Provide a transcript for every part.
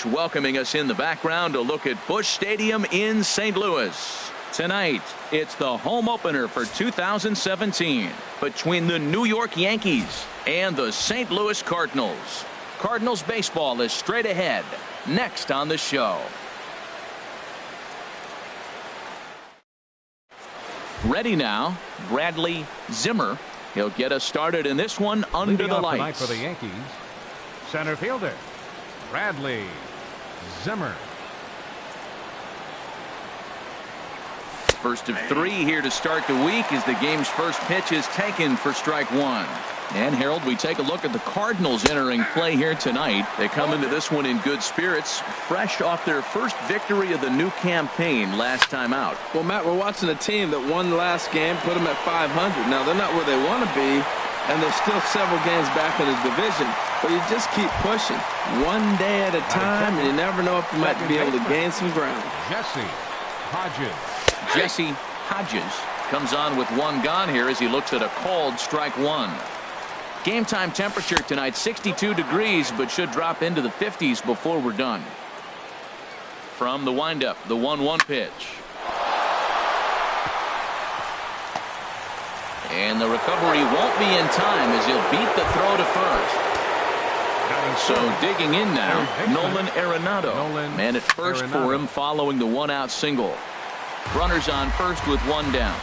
Welcoming us in the background to look at Busch Stadium in St. Louis. Tonight, it's the home opener for 2017 between the New York Yankees and the St. Louis Cardinals. Cardinals baseball is straight ahead, next on the show. Ready now, Bradley Zimmer. He'll get us started in this one under Leading the off lights. tonight for the Yankees, center fielder Bradley Zimmer. First of three here to start the week as the game's first pitch is taken for strike one. And Harold, we take a look at the Cardinals entering play here tonight. They come into this one in good spirits, fresh off their first victory of the new campaign last time out. Well, Matt, we're watching a team that won the last game, put them at 500. Now, they're not where they want to be, and they're still several games back in the division. But you just keep pushing one day at a time, and you never know if you might be able to gain some ground. Jesse Hodges comes on with one gone here as he looks at a called strike one. Game time temperature tonight 62 degrees, but should drop into the 50s before we're done. From the windup, the 1-1 pitch. And the recovery won't be in time as he'll beat the throw to first. So digging in now, Nolan Arenado. Man at first for him following the one-out single. Runners on first with one down.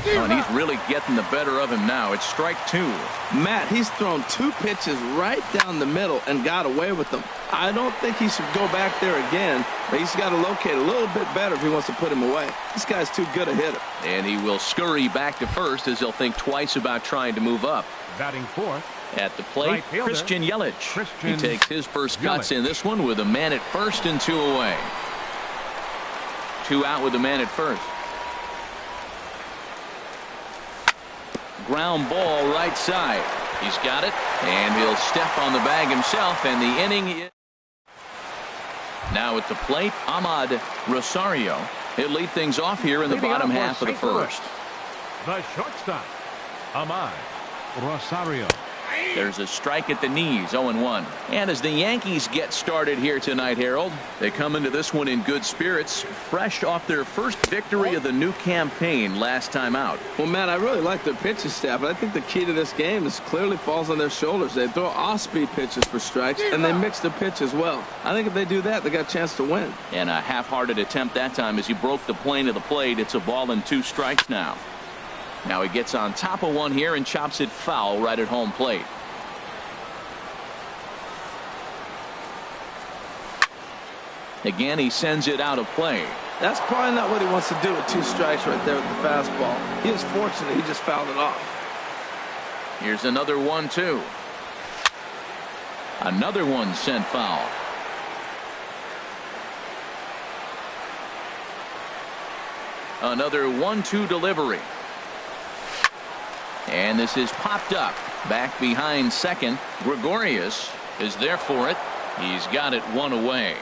Oh, and he's really getting the better of him now. It's strike two. Matt, he's thrown two pitches right down the middle and got away with them. I don't think he should go back there again, but he's got to locate a little bit better if he wants to put him away. This guy's too good a hitter. And he will scurry back to first as he'll think twice about trying to move up. batting fourth. At the plate, Right fielder, Christian Yelich. He Christian takes his first cuts Yelich. in this one with a man at first and two away. Two out with a man at first. Ground ball right side. He's got it, and he'll step on the bag himself, and the inning is... Now at the plate, Ahmad Rosario. He'll lead things off here in the Leading bottom off for half of the St. Louis, first. The shortstop, Ahmad Rosario. There's a strike at the knees, 0-1. And as the Yankees get started here tonight, Harold, they come into this one in good spirits, fresh off their first victory of the new campaign last time out. Well, Matt, I really like their pitching staff, but I think the key to this game is clearly falls on their shoulders. They throw off-speed pitches for strikes, and they mix the pitch as well. I think if they do that, they got a chance to win. And a half-hearted attempt that time as he broke the plane of the plate. It's a ball and two strikes now. Now he gets on top of one here and chops it foul right at home plate. Again, he sends it out of play. That's probably not what he wants to do with two strikes right there with the fastball. He is fortunate he just fouled it off. Here's another 1-2. Another one sent foul. Another 1-2 delivery. And this is popped up. Back behind second. Gregorius is there for it. He's got it one away.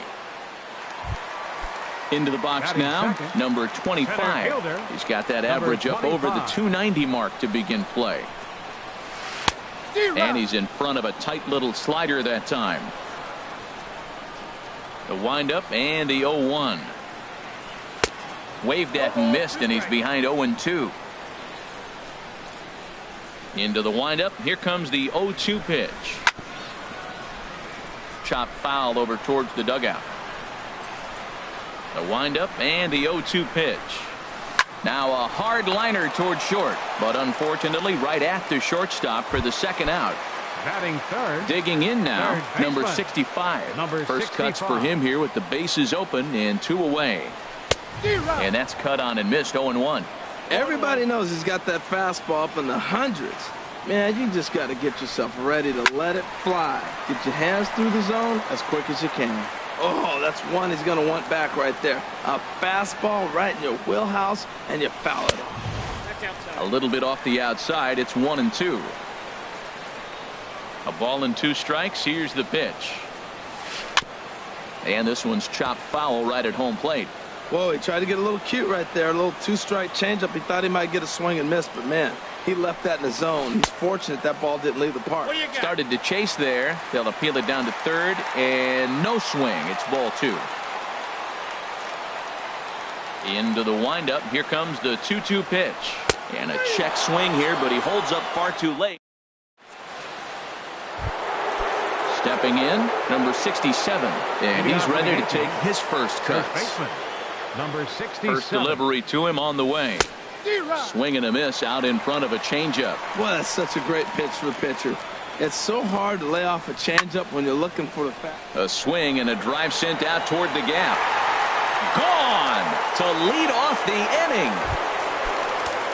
Into the box now, number 25. He's got that average up over the 290 mark to begin play. And he's in front of a tight little slider that time. The windup and the 0-1. Waved at and missed, and he's behind 0-2. Into the windup. Here comes the 0-2 pitch. Chop foul over towards the dugout. The windup and the 0-2 pitch. Now a hard liner towards short, but unfortunately right at the shortstop for the second out. Batting third. Digging in now, Third number baseman. 65. Number First 65. cuts for him here with the bases open and two away. And that's cut on and missed, 0-1. Everybody knows he's got that fastball up in the hundreds. Man, you just got to get yourself ready to let it fly. Get your hands through the zone as quick as you can. Oh, that's one he's going to want back right there. A fastball right in your wheelhouse, and you foul it off. A little bit off the outside. It's 1-2. A ball and two strikes. Here's the pitch. And this one's chopped foul right at home plate. Whoa, he tried to get a little cute right there. A little two-strike changeup. He thought he might get a swing and miss, but man, He left that in the zone. He's fortunate that ball didn't leave the park. Started to chase there. They'll appeal it down to third, and no swing. It's ball 2. Into the windup. Here comes the 2-2 pitch. And a check swing here, but he holds up far too late. Stepping in, number 67. And he's ready to take his first cuts. Number 67. First delivery to him on the way. Swing and a miss out in front of a changeup. Well, that's such a great pitch for a pitcher. It's so hard to lay off a changeup when you're looking for the fast. A swing and a drive sent out toward the gap. Gone to lead off the inning.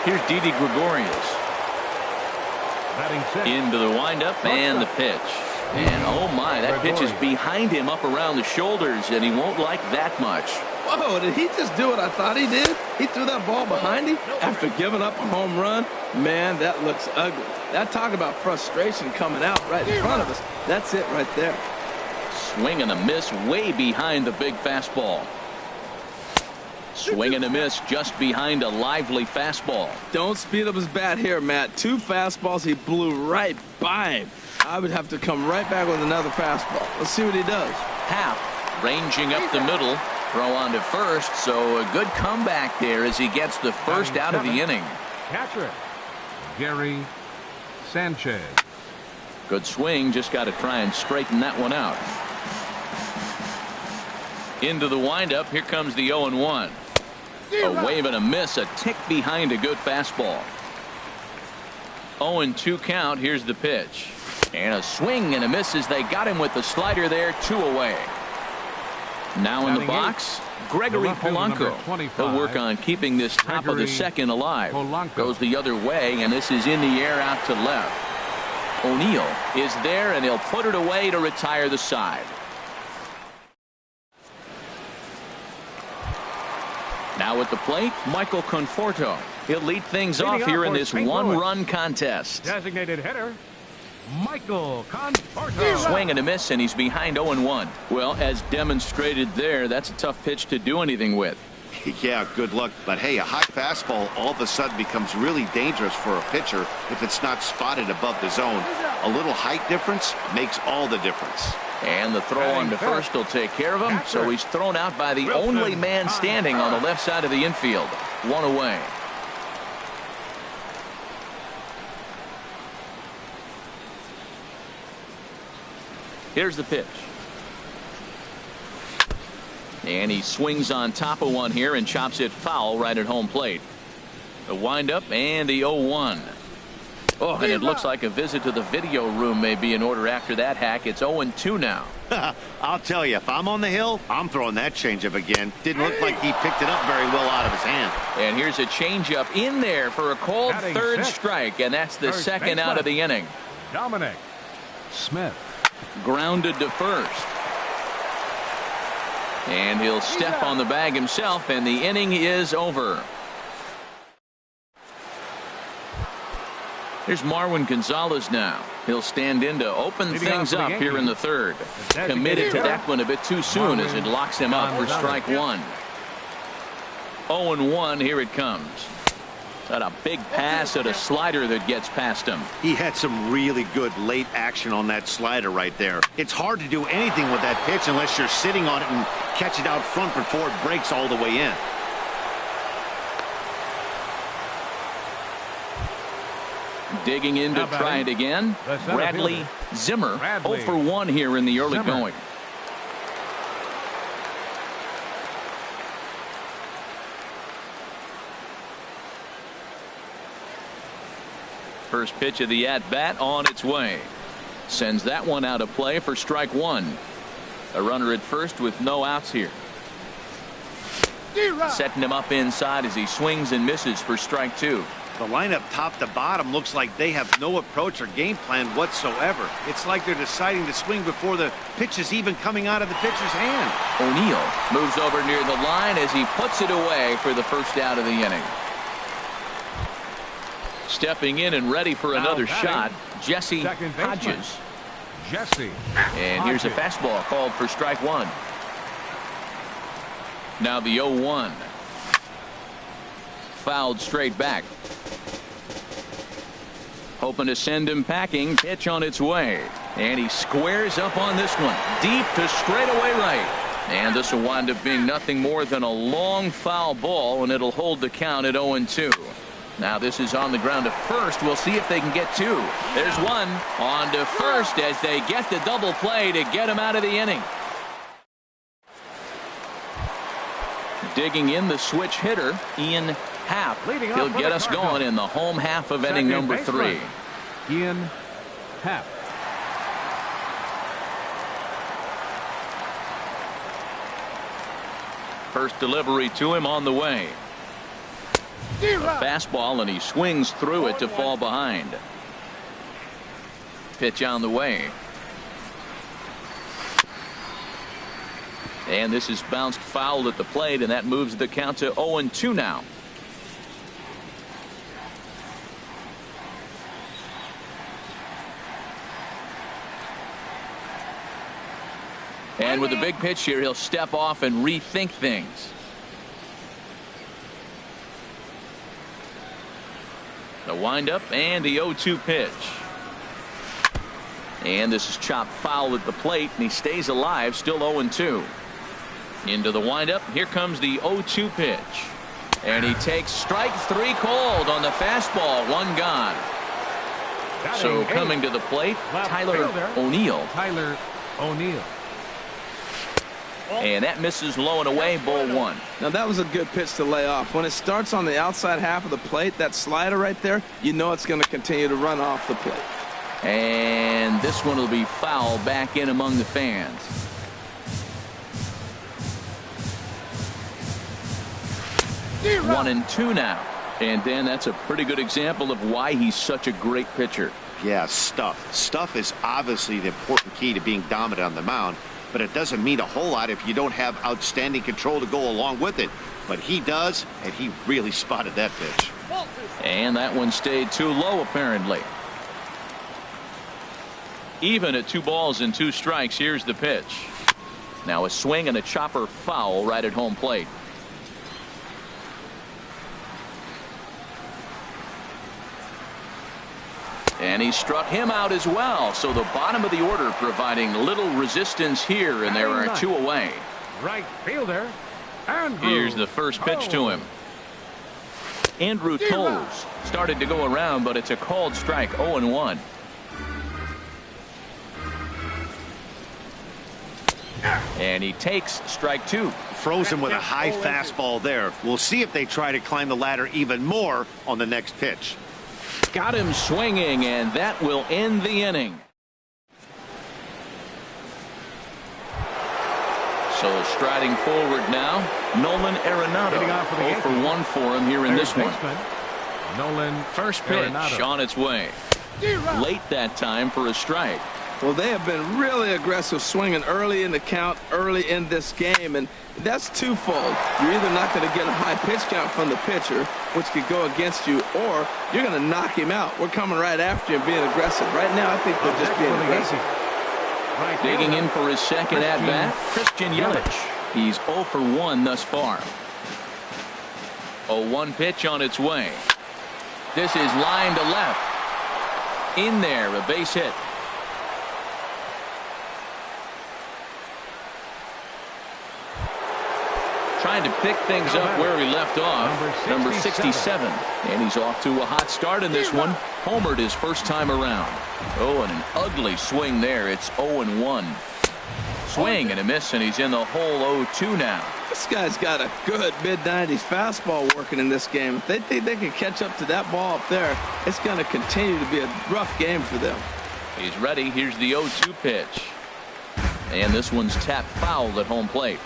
Here's Didi Gregorius. Into the windup and the pitch. And oh my, that pitch is behind him up around the shoulders, and he won't like that much. Whoa, did he just do what I thought he did? He threw that ball behind him after giving up a home run? Man, that looks ugly. That talk about frustration coming out right in front of us. That's it right there. Swing and a miss way behind the big fastball. Swing and a miss just behind a lively fastball. Don't speed up his bat here, Matt. 2 fastballs, he blew right by him. I would have to come right back with another fastball. Let's see what he does. Happ ranging up the middle. Throw on to first, so a good comeback there as he gets the first out of the inning. Catcher, Gary Sanchez. Good swing, just got to try and straighten that one out. Into the windup, here comes the 0-1. A wave and a miss, a tick behind a good fastball. 0-2 count, here's the pitch. And a swing and a miss as they got him with the slider there, 2 away. Now in the box, Gregory Polanco. He'll work on keeping this top of the second alive. Goes the other way, and this is in the air out to left. O'Neill is there, and he'll put it away to retire the side. Now at the plate, Michael Conforto. He'll lead things off here in this one-run contest. Designated hitter, Michael Conforto. Swing and a miss, and he's behind 0-1. Well, as demonstrated there, that's a tough pitch to do anything with. Yeah, good luck. But hey, a high fastball all of a sudden becomes really dangerous for a pitcher if it's not spotted above the zone. A little height difference makes all the difference. And the throw on to first will take care of him, so he's thrown out by the only man standing on the left side of the infield. 1 away. Here's the pitch. And he swings on top of one here and chops it foul right at home plate. The windup and the 0-1. Oh, and it looks like a visit to the video room may be in order after that hack. It's 0-2 now. I'll tell you, if I'm on the hill, I'm throwing that changeup again. Didn't look like he picked it up very well out of his hand. And here's a changeup in there for a called third strike, and that's the second out of the inning. Dominic Smith. Grounded to first. And he'll step on the bag himself, and the inning is over. Here's Marwin Gonzalez now. He'll stand in to open things up here in the third. Committed to that one a bit too soon as it locks him up for strike 1. 0-1, here it comes. Got a big pass at a slider that gets past him. He had some really good late action on that slider right there. It's hard to do anything with that pitch unless you're sitting on it and catch it out front before it breaks all the way in. Digging in to try it again. Bradley Zimmer. 0 for 1 here in the early going. First pitch of the at-bat on its way. Sends that one out of play for strike 1. A runner at first with no outs here. Setting him up inside as he swings and misses for strike 2. The lineup top to bottom looks like they have no approach or game plan whatsoever. It's like they're deciding to swing before the pitch is even coming out of the pitcher's hand. O'Neill moves over near the line as he puts it away for the first out of the inning. Stepping in and ready for another shot, Jesse Hodges. And here's a fastball called for strike 1. Now the 0-1. Fouled straight back. Hoping to send him packing. Pitch on its way. And he squares up on this one. Deep to straightaway right. And this will wind up being nothing more than a long foul ball, and it'll hold the count at 0-2. Now this is on the ground to first. We'll see if they can get two. There's one on to first as they get the double play to get him out of the inning. Digging in the switch hitter, Ian Happ. He'll get us going in the home half of inning number 3. Ian Happ. First delivery to him on the way. A fastball, and he swings through it to fall behind. Pitch on the way. And this is bounced foul at the plate, and that moves the count to 0-2 now. And with the big pitch here, he'll step off and rethink things. The windup and the 0-2 pitch. And this is chopped foul at the plate, and he stays alive, still 0-2. Into the windup. Here comes the 0-2 pitch. And he takes strike 3 cold on the fastball. 1 gone. So coming to the plate, Tyler O'Neill. Tyler O'Neill. And that misses low and away, ball 1. Now that was a good pitch to lay off. When it starts on the outside half of the plate, that slider right there, you know it's going to continue to run off the plate. And this one will be foul back in among the fans. One and 2 now. And Dan, that's a pretty good example of why he's such a great pitcher. Yeah, stuff. Stuff is obviously the important key to being dominant on the mound, but it doesn't mean a whole lot if you don't have outstanding control to go along with it. But he does, and he really spotted that pitch. And that one stayed too low, apparently. Even at 2 balls and 2 strikes. Here's the pitch. Now a swing and a chopper foul right at home plate. And he struck him out as well. So the bottom of the order providing little resistance here, and there are 2 away. Right fielder. Andrew. Here's the first pitch to him. Andrew Toles started to go around, but it's a called strike. 0-1. And he takes strike 2. Froze him with a high fastball there. We'll see if they try to climb the ladder even more on the next pitch. Got him swinging, and that will end the inning. So striding forward now, Nolan Arenado. 0 for 1 for him here in this one. Nolan. First pitch on its way. Late that time for a strike. Well, they have been really aggressive swinging early in the count, early in this game, and that's twofold. You're either not going to get a high pitch count from the pitcher, which could go against you, or you're going to knock him out. We're coming right after you and being aggressive. Right now, I think they're just being aggressive. Digging in for his second at-bat, Christian Yelich. He's 0 for 1 thus far. 0-1 pitch on its way. This is line to left. In there, a base hit. Trying to pick things up where he left off. Number 67. And he's off to a hot start in this one. Homered his first time around. Oh, and an ugly swing there. It's 0-1. Swing and a miss, and he's in the hole 0-2 now. This guy's got a good mid-90s fastball working in this game. If they think they can catch up to that ball up there, it's going to continue to be a rough game for them. He's ready. Here's the 0-2 pitch. And this one's tapped foul at home plate.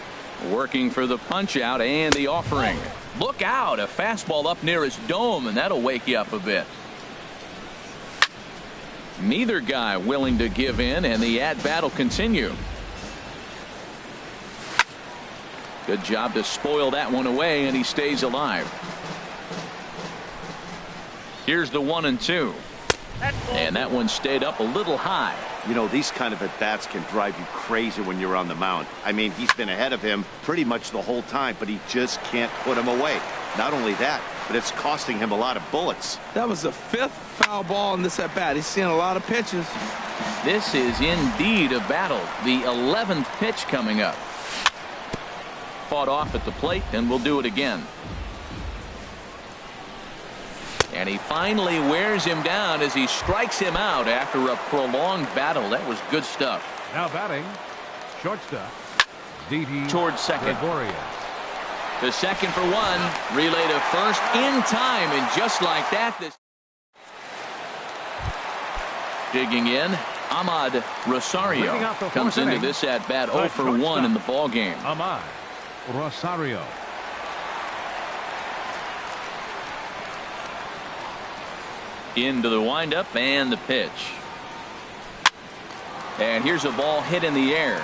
Working for the punch out and the offering. Look out, a fastball up near his dome, and that'll wake you up a bit. Neither guy willing to give in, and the at-bat will continue. Good job to spoil that one away, and he stays alive. Here's the 1-2. And that one stayed up a little high. You know, these kind of at-bats can drive you crazy when you're on the mound. I mean, he's been ahead of him pretty much the whole time, but he just can't put him away. Not only that, but it's costing him a lot of bullets. That was the 5th foul ball in this at-bat. He's seeing a lot of pitches. This is indeed a battle. The 11th pitch coming up. Fought off at the plate, and we'll do it again. And he finally wears him down as he strikes him out after a prolonged battle. That was good stuff. Now batting, shortstop, Didi Towards second. Gregorius. The second for one. Relay to first in time, and just like that, this digging in. Ahmad Rosario comes into this at bat 0 for 1 in the ball game. Ahmad Rosario. Into the windup and the pitch. And here's a ball hit in the air.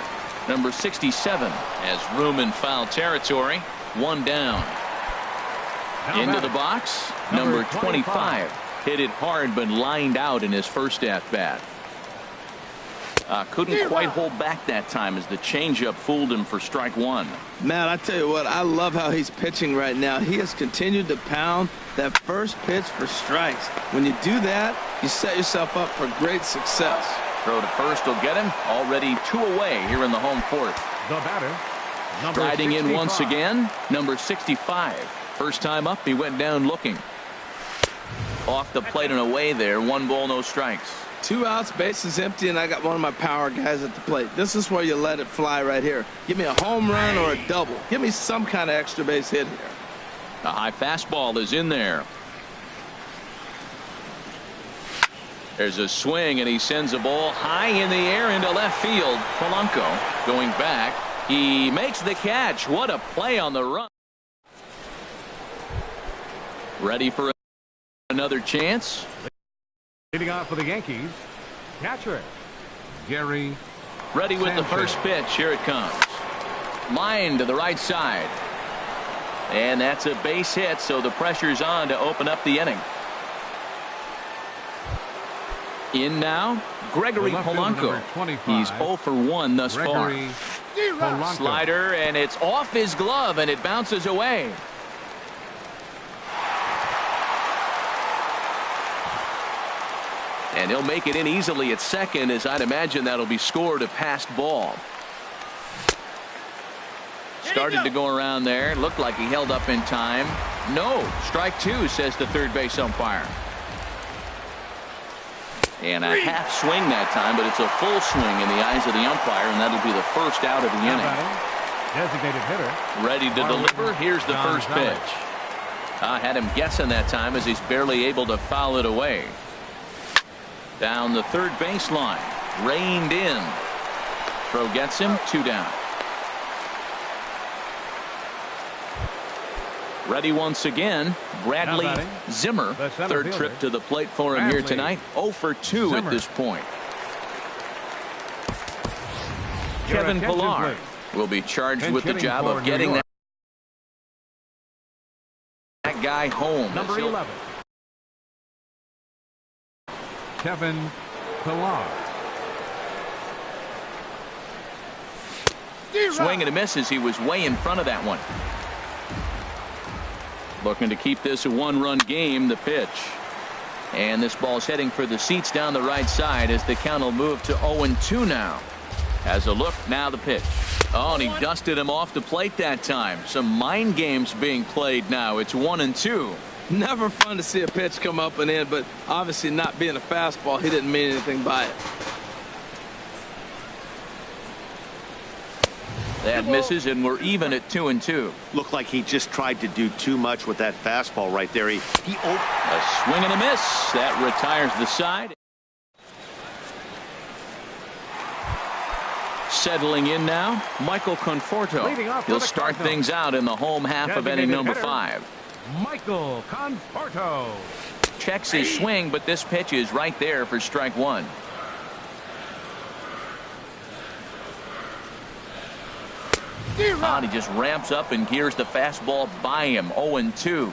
Number 67 has room in foul territory. 1 down. Now Into batting, the box. Number 25 hit it hard but lined out in his first at bat. Couldn't quite hold back that time as the changeup fooled him for strike 1. Man, I tell you what, I love how he's pitching right now. He has continued to pound that first pitch for strikes. When you do that, you set yourself up for great success. Throw to first will get him. Already 2 away here in the home 4th. The batter, number Riding in 65. once again, number 65. First time up, he went down looking. Off the plate and away there. 1 ball, no strikes. 2 outs, bases empty, and I got one of my power guys at the plate. This is where you let it fly right here. Give me a home run or a double. Give me some kind of extra base hit here. A high fastball is in there. There's a swing, and he sends a ball high in the air into left field. Polanco going back. He makes the catch. What a play on the run. Ready for another chance. Leading off for the Yankees, catcher Gary. Ready with the Sanchez. first pitch. Here it comes. Line to the right side. And that's a base hit, so the pressure's on to open up the inning. In now, Gregory The left fielder, Polanco. number 25, He's 0 for 1 thus Gregory far. Polanco. Slider, and it's off his glove, and it bounces away. And he'll make it in easily at second, as I'd imagine that'll be scored a passed ball. Started to go around there. Looked like he held up in time. No, strike 2, says the third base umpire. And a half swing that time, but it's a full swing in the eyes of the umpire, and that'll be the first out of the Now inning. batting, designated hitter. Ready to deliver. Here's the first pitch. I had him guessing that time as he's barely able to foul it away. Down the third baseline. Reined in. Throw gets him. 2 down. Ready once again. Bradley Now batting, Zimmer. the center Third fielder. trip to the plate for him here Bradley tonight. 0 for 2 Zimmer. at this point. Your Kevin attention, Pillar please. will be charged Pinch with the hitting job for of New getting York. that guy home. Number As he'll 11. Kevin Pillar. swing and a miss as he was way in front of that one. Looking to keep this a 1-run game. The pitch. And this ball's heading for the seats down the right side as the count will move to 0-2 now. Has a look. Now the pitch. Oh, and he dusted him off the plate that time. Some mind games being played now. It's 1-2. Never fun to see a pitch come up and in, but obviously not being a fastball, he didn't mean anything by it. That misses, and we're even at 2-2. Looked like he just tried to do too much with that fastball right there. He A swing and a miss. That retires the side. Settling in now, Michael Conforto. Leading off for He'll the start Cardinals. things out in the home half of inning Designated number hitter. 5. Michael Conforto. Checks his swing, but this pitch is right there for strike 1. And he just ramps up and gears the fastball by him. 0-2.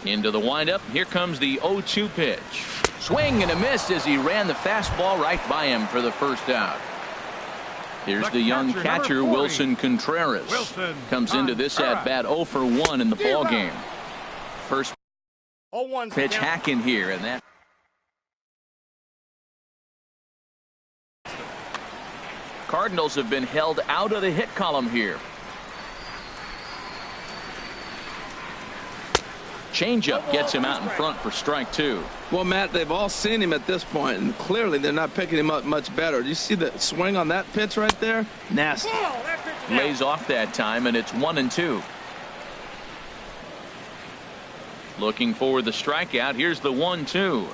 Into the windup. Here comes the 0-2 pitch. Swing and a miss as he ran the fastball right by him for the first out. Here's the young catcher, Wilson Contreras. Comes into this at-bat 0 for 1 in the ball game. First pitch hacking here, and that. Cardinals have been held out of the hit column here. Changeup gets him out in front for strike 2. Well, Matt, they've all seen him at this point, and clearly they're not picking him up much better. Do you see the swing on that pitch right there? Nasty. Lays off that time, and it's 1-2. Looking for the strikeout. Here's the 1-2.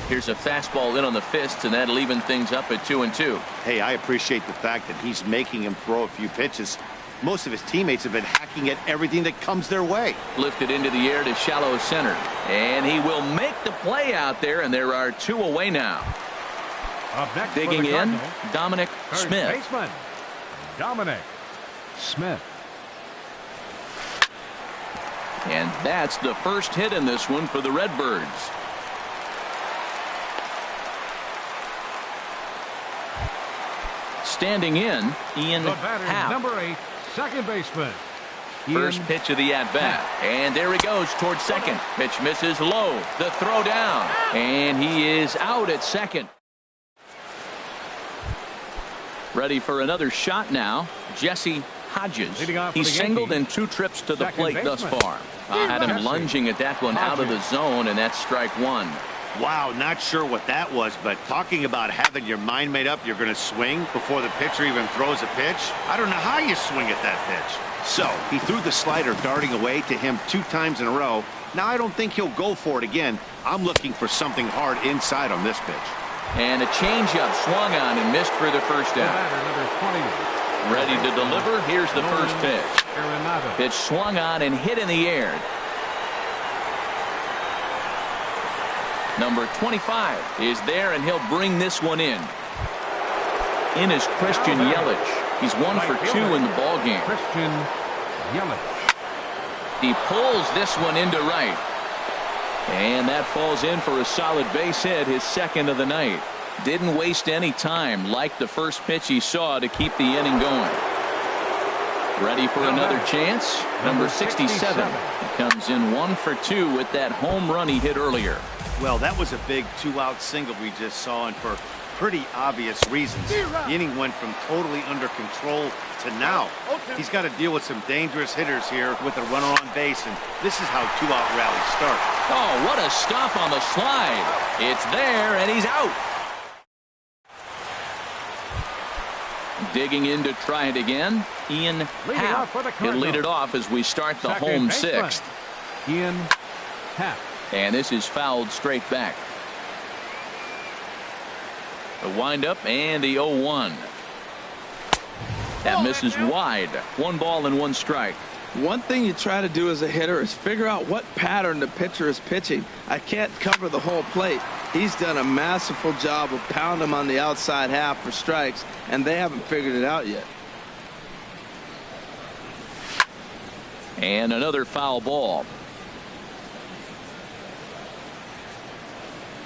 Here's a fastball in on the fists, and that'll even things up at 2-2. Hey, I appreciate the fact that he's making him throw a few pitches. Most of his teammates have been hacking at everything that comes their way. Lifted into the air to shallow center, and he will make the play out there, and there are 2 away now. Up next digging in, Dominic First Smith. baseman, Dominic Smith. And that's the first hit in this one for the Redbirds. Standing in, Ian The batter, Happ. number 8, second baseman. First pitch of the at-bat. And there he goes towards second. Pitch misses low. The throw down. And he is out at second. Ready for another shot now. Jesse Hodges. He singled in 2 trips to the plate thus far. Had him lunging at that one out of the zone, and that's strike 1. Wow, not sure what that was, but talking about having your mind made up you're going to swing before the pitcher even throws a pitch. I don't know how you swing at that pitch. So he threw the slider darting away to him 2 times in a row. Now I don't think he'll go for it again. I'm looking for something hard inside on this pitch. And a changeup swung on and missed for the first out. Ready to deliver. Here's the first pitch. Pitch swung on and hit in the air. Number 25 is there, and he'll bring this one in. In is Christian Yelich. He's 1 for 2 in the ball game. Christian Yelich. He pulls this one into right. And that falls in for a solid base hit, his second of the night. Didn't waste any time like the first pitch he saw to keep the inning going. Ready for another chance? Number 67. He comes in 1 for 2 with that home run he hit earlier. Well, that was a big 2-out single we just saw, and for pretty obvious reasons. The inning went from totally under control to now. He's got to deal with some dangerous hitters here with a runner on base, and this is how 2-out rallies start. Oh, what a stop on the slide. It's there, and he's out. Digging in to try it again, Ian Happ. He'll lead it off as we start the home 6th. Ian Happ. And this is fouled straight back. The windup and the 0-1. That misses wide. 1 ball and 1 strike. One thing you try to do as a hitter is figure out what pattern the pitcher is pitching. I can't cover the whole plate. He's done a masterful job of pounding him on the outside half for strikes, and they haven't figured it out yet. And another foul ball.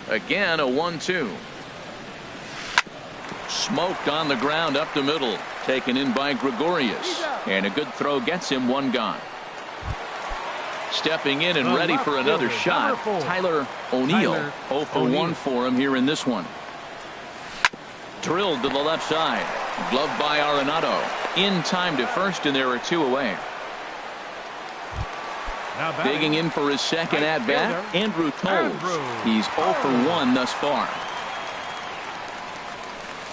Again, a 1-2. Smoked on the ground up the middle. Taken in by Gregorius. And a good throw gets him 1 gone. Stepping in and ready for another shot, Tyler O'Neill. 0 for 1 for him here in this one. Drilled to the left side. Gloved by Arenado. In time to first, and there are 2 away. Digging in for his second at-bat, Andrew Toles. He's 0 for 1 thus far.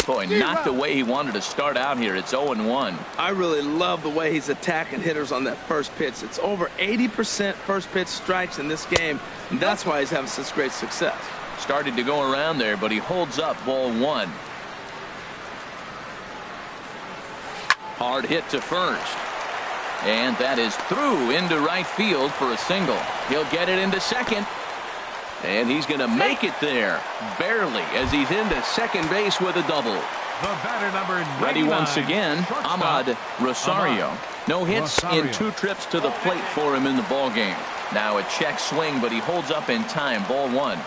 Boy, not the way he wanted to start out here. It's 0-1. I really love the way he's attacking hitters on that first pitch. It's over 80% first pitch strikes in this game, and that's why he's having such great success. Started to go around there, but he holds up ball 1. Hard hit to first. And that is through into right field for a single. He'll get it into second. And he's going to make it there. Barely, as he's into second base with a double. The batter number 99, ready once again, Ahmad Rosario. No hits Rosario. in 2 trips to the plate for him in the ball game. Now a check swing, but he holds up in time. Ball 1.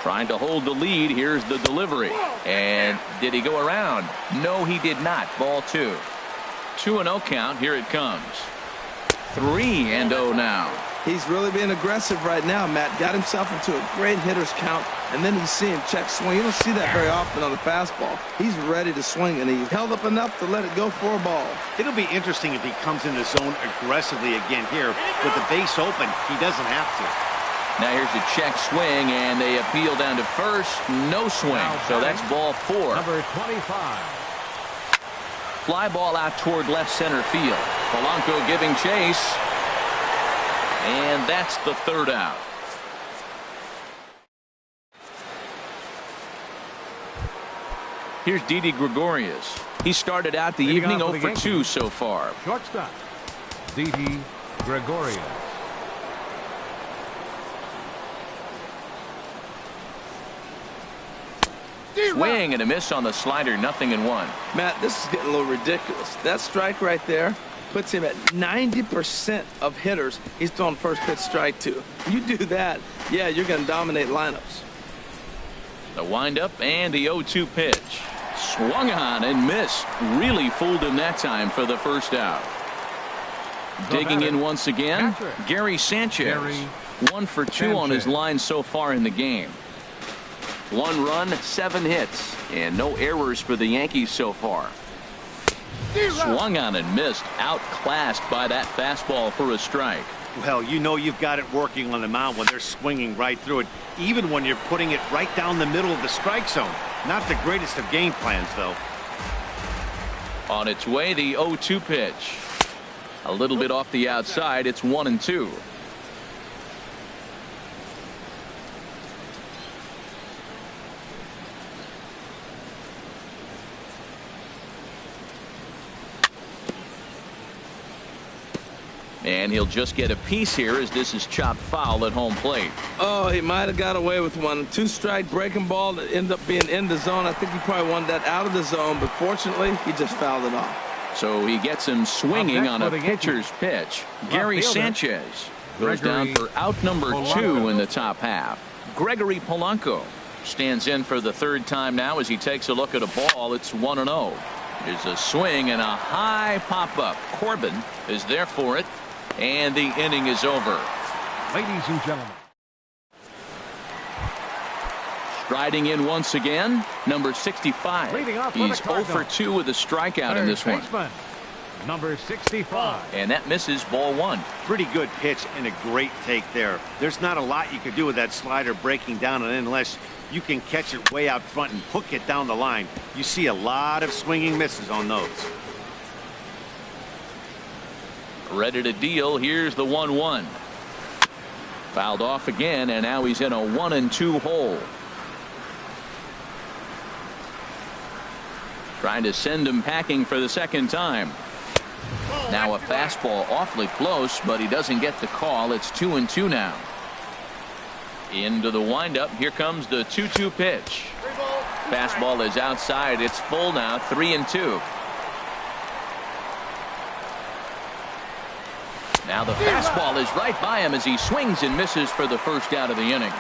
Trying to hold the lead. Here's the delivery. And did he go around? No, he did not. Ball 2. 2-0 count. Here it comes. 3-0 now. He's really being aggressive right now, Matt. Got himself into a great hitter's count, and then you see him check swing. You don't see that very often on the fastball. He's ready to swing, and he held up enough to let it go for a ball. It'll be interesting if he comes in the zone aggressively again here. With the base open, he doesn't have to. Now here's a check swing, and they appeal down to first. No swing, so that's ball 4. Number 25. Fly ball out toward left center field. Polanco giving chase. And that's the 3rd out. Here's Didi Gregorius. He started out the evening 0 for 2 so far. Shortstop, Didi Gregorius. Swing and a miss on the slider. 0-1. Matt, this is getting a little ridiculous. That strike right there puts him at 90% of hitters he's throwing first pitch strike to. You do that, yeah, you're going to dominate lineups. The windup and the 0-2 pitch. Swung on and missed. Really fooled him that time for the first out. Digging in once again, Gary Sanchez. 1 for 2 on his line so far in the game. 1 run, 7 hits, and no errors for the Yankees so far. Swung on and missed. Outclassed by that fastball for a strike. Well, you know you've got it working on the mound when they're swinging right through it, even when you're putting it right down the middle of the strike zone. Not the greatest of game plans, though. On its way, the 0-2 pitch. A little bit off the outside. It's 1-2. And he'll just get a piece here as this is chopped foul at home plate. Oh, he might have got away with one. 2-strike breaking ball that ended up being in the zone. I think he probably wanted that out of the zone, but fortunately, he just fouled it off. So he gets him swinging on a pitcher's pitch. Gary Sanchez goes down for out number 2 in the top half. Gregory Polanco stands in for the 3rd time now as he takes a look at a ball. It's 1-0. There's a swing and a high pop-up. Corbin is there for it. And the inning is over. Ladies and gentlemen. Striding in once again, number 65. He's 0 for 2 with a strikeout in this one. Number 65. And that misses ball 1. Pretty good pitch and a great take there. There's not a lot you can do with that slider breaking down, and unless you can catch it way out front and hook it down the line, you see a lot of swinging misses on those. Ready to deal. Here's the 1-1. Fouled off again, and now he's in a 1-2 hole. Trying to send him packing for the 2nd time. Now a fastball awfully close, but he doesn't get the call. It's 2-2 now. Into the windup. Here comes the 2-2 pitch. Fastball is outside. It's full now. 3-2. Now the fastball is right by him as he swings and misses for the 1st out of the inning.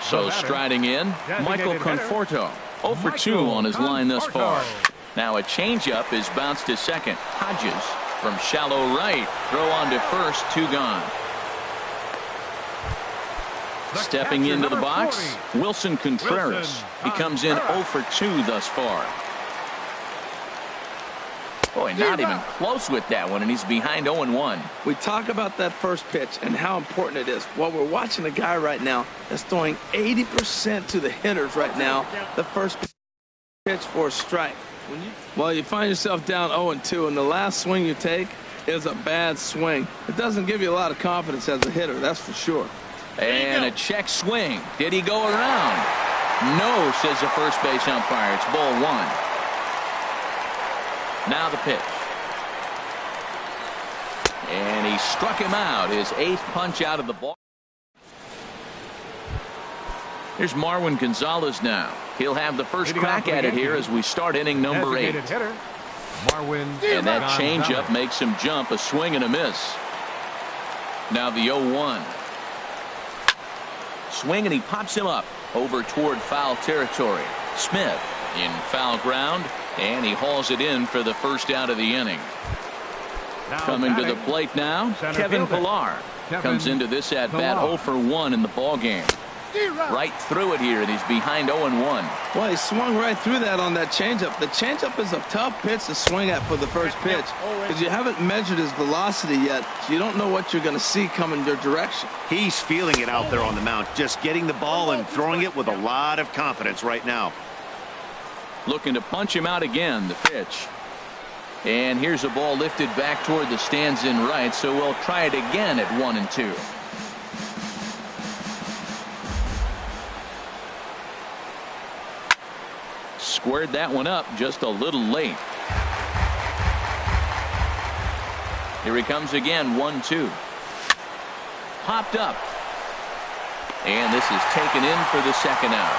So striding in, Michael Conforto. 0 for 2 on his line thus far. Now a changeup is bounced to second. Hodges from shallow right. Throw on to first. 2 gone. Stepping into the box, Wilson Contreras. He comes in 0 for 2 thus far. Boy, not even close with that one, and he's behind 0-1. We talk about that first pitch and how important it is. Well, we're watching a guy right now that's throwing 80% to the hitters right now. The first pitch for a strike. Well, you find yourself down 0-2, and the last swing you take is a bad swing. It doesn't give you a lot of confidence as a hitter, that's for sure. And a check swing. Did he go around? No, says the first base umpire. It's ball 1. Now the pitch. And he struck him out. His 8th punch out of the ball. Here's Marwin Gonzalez now. He'll have the first crack at it here as we start inning number 8. And that changeup makes him jump. A swing and a miss. Now the 0-1. Swing, and he pops him up over toward foul territory. Smith in foul ground, and he hauls it in for the first out of the inning. Now Coming to the batting, plate now, center Kevin fielder. Pillar Kevin comes into this at bat Pillar. 0 for 1 in the ball game. Right through it here, and he's behind 0-1. Well, he swung right through that on that changeup. The changeup is a tough pitch to swing at for the first pitch because you haven't measured his velocity yet, so you don't know what you're going to see coming your direction. He's feeling it out there on the mound, just getting the ball and throwing it with a lot of confidence right now. Looking to punch him out again, the pitch. And here's a ball lifted back toward the stands in right, so we'll try it again at 1-2. Squared that one up just a little late. Here he comes again, 1-2. Popped up. And this is taken in for the second out.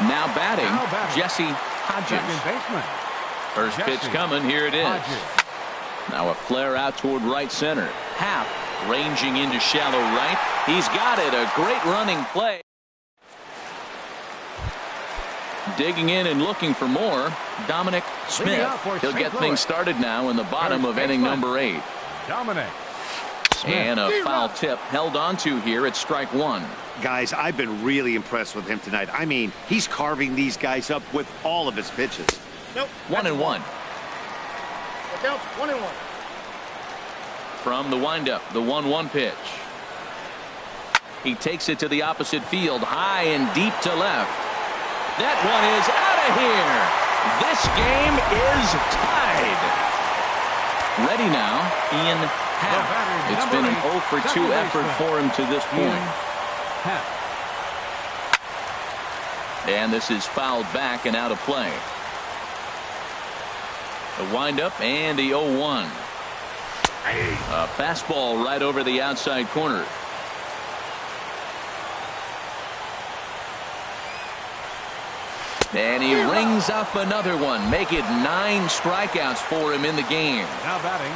Now batting, Jesse Hodges. Second baseman. First pitch Jesse coming, here it is. Hodges. Now a flare out toward right center. Happ ranging into shallow right. He's got it, a great running play. Digging in and looking for more, Dominic Smith. He'll get things started now in the bottom of inning number 8. Dominic Smith. And a foul tip held onto here at strike 1. Guys, I've been really impressed with him tonight. I mean, he's carving these guys up with all of his pitches. Nope. 1-1. The count's 1-1. From the windup, the 1-1 pitch. He takes it to the opposite field, high and deep to left. That one is out of here. This game is tied. Ready now, Ian Happ. It's been an 0 for 2 effort for him to this point. And this is fouled back and out of play. The windup and the 0-1. A fastball right over the outside corner. And he rings up another one. Make it 9 strikeouts for him in the game. Now batting.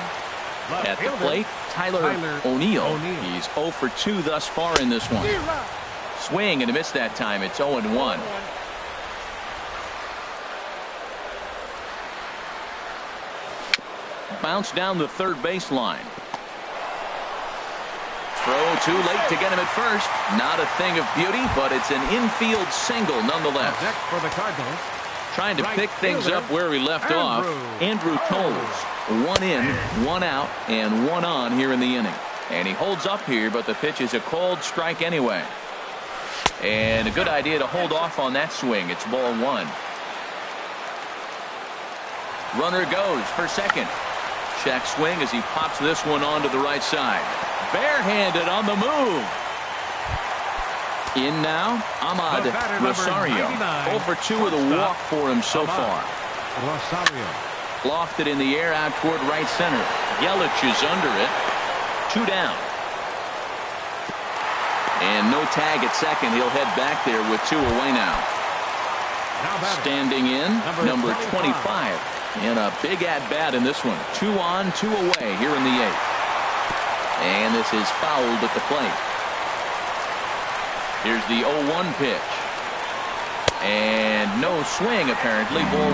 At the plate, Tyler O'Neill. He's 0 for 2 thus far in this one. Swing and a miss that time. It's 0-1. Bounce down the third baseline. Throw too late to get him at first. Not a thing of beauty, but it's an infield single nonetheless. Next for the Cardinals. Trying to pick things up where he left off. Andrew Toles. 1 in, 1 out, and 1 on here in the inning. And he holds up here, but the pitch is a called strike anyway. And a good idea to hold off on that swing. It's ball 1. Runner goes for second. Check swing as he pops this one onto the right side. Barehanded on the move. In now, Ahmad Rosario. 0 for 2 with a walk for him so far. Rosario. Lofted in the air out toward right center. Yelich is under it. 2 down. And no tag at second. He'll head back there with 2 away now. Standing in, number 25. And a big at-bat in this one. 2 on, 2 away here in the 8th. And this is fouled at the plate. Here's the 0-1 pitch. And no swing, apparently. Ball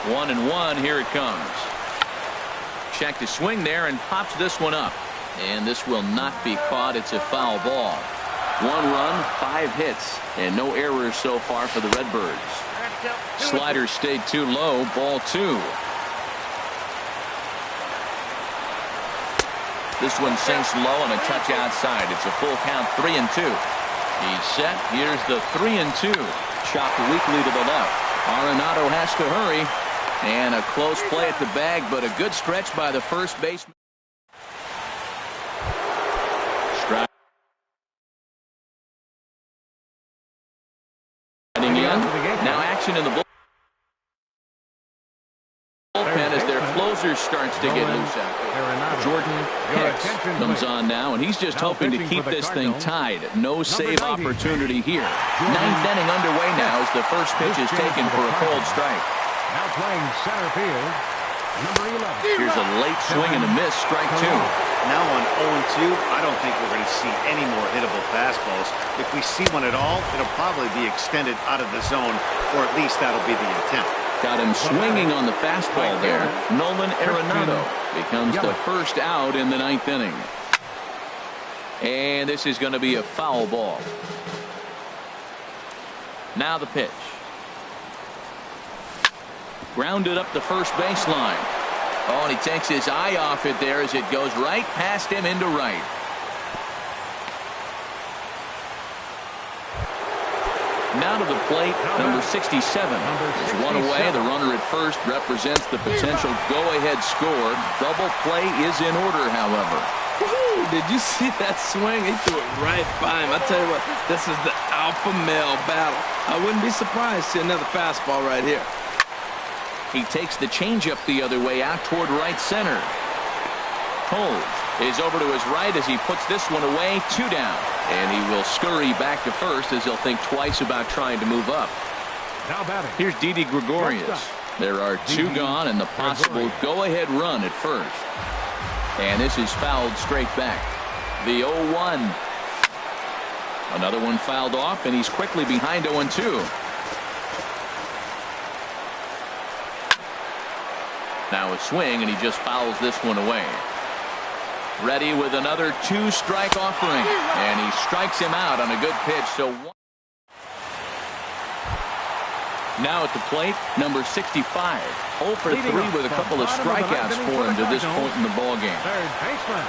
1. 1-1. Here it comes. Check the swing there and pops this one up. And this will not be caught. It's a foul ball. 1 run, 5 hits, and no errors so far for the Redbirds. Slider stayed too low. Ball 2. This one sinks low on a touch outside. It's a full count, 3-2. He's set. Here's the 3-2. Chopped weakly to the left. Arenado has to hurry. And a close play at the bag, but a good stretch by the first baseman. Now action in the bullpen as their closer starts to get loose out there. Jordan Hicks comes on now, and he's just hoping to keep this thing tied. No save opportunity here. 9th inning underway now as the first pitch is taken for a cold strike. Now playing center field, Number 11. Here's a late swing and a miss, strike two. Now on 0-2, I don't think we're going to see any more hittable fastballs. If we see one at all, it'll probably be extended out of the zone, or at least that'll be the intent. Got him swinging on the fastball there. Nolan Arenado becomes the first out in the ninth inning. And this is going to be a foul ball. Now the pitch. Grounded up the first baseline. Oh, and he takes his eye off it there as it goes right past him into right. Now to the plate, number 67 is one away. The runner at first represents the potential go-ahead score. Double play is in order, however. Did you see that swing? He threw it right by him. I tell you what, this is the alpha male battle. I wouldn't be surprised to see another fastball right here. He takes the changeup the other way out toward right center. Holmes is over to his right as he puts this one away, 2 down. And he will scurry back to first as he'll think twice about trying to move up. Now batting. Here's Didi Gregorius. There are 2 gone and the possible go-ahead run at first. And this is fouled straight back. The 0-1. Another one fouled off, and he's quickly behind 0-2. Now a swing, and he just fouls this one away. Ready with another 2-strike offering, and he strikes him out on a good pitch. So now at the plate, number 65, 0 for 3 with a couple of strikeouts for him to this point in the ballgame. Third baseman.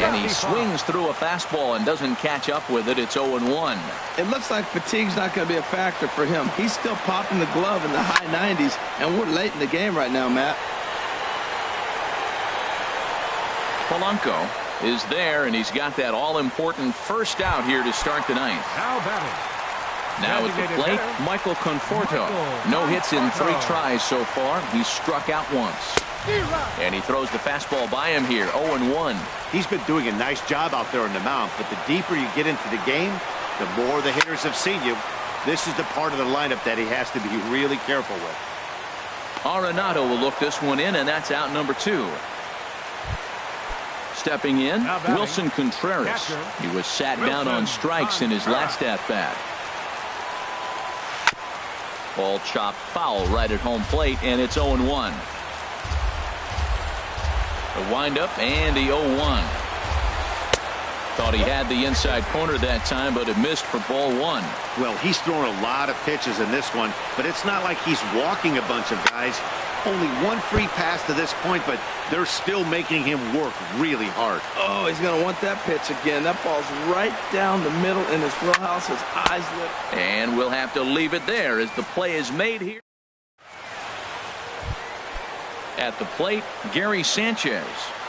And he swings through a fastball and doesn't catch up with it. It's 0-1. It looks like fatigue's not going to be a factor for him. He's still popping the glove in the high 90s, and we're late in the game right now, Matt. Polanco is there, and he's got that all-important first out here to start the ninth. Now batting. Now at the plate, Michael Conforto. No hits in 3 tries so far. He's struck out once. And he throws the fastball by him here, 0-1. He's been doing a nice job out there on the mound, but the deeper you get into the game, the more the hitters have seen you. This is the part of the lineup that he has to be really careful with. Arenado will look this one in, and that's out number 2. Stepping in, Wilson Contreras. He was sat down on strikes in his last at-bat. Ball chopped foul right at home plate, and it's 0-1. The windup and the 0-1. Thought he had the inside corner that time, but it missed for ball 1. Well, he's thrown a lot of pitches in this one, but it's not like he's walking a bunch of guys. Only 1 free pass to this point, but they're still making him work really hard. Oh, he's going to want that pitch again. That ball's right down the middle in his wheelhouse. His eyes lit. And we'll have to leave it there as the play is made here. At the plate, Gary Sanchez.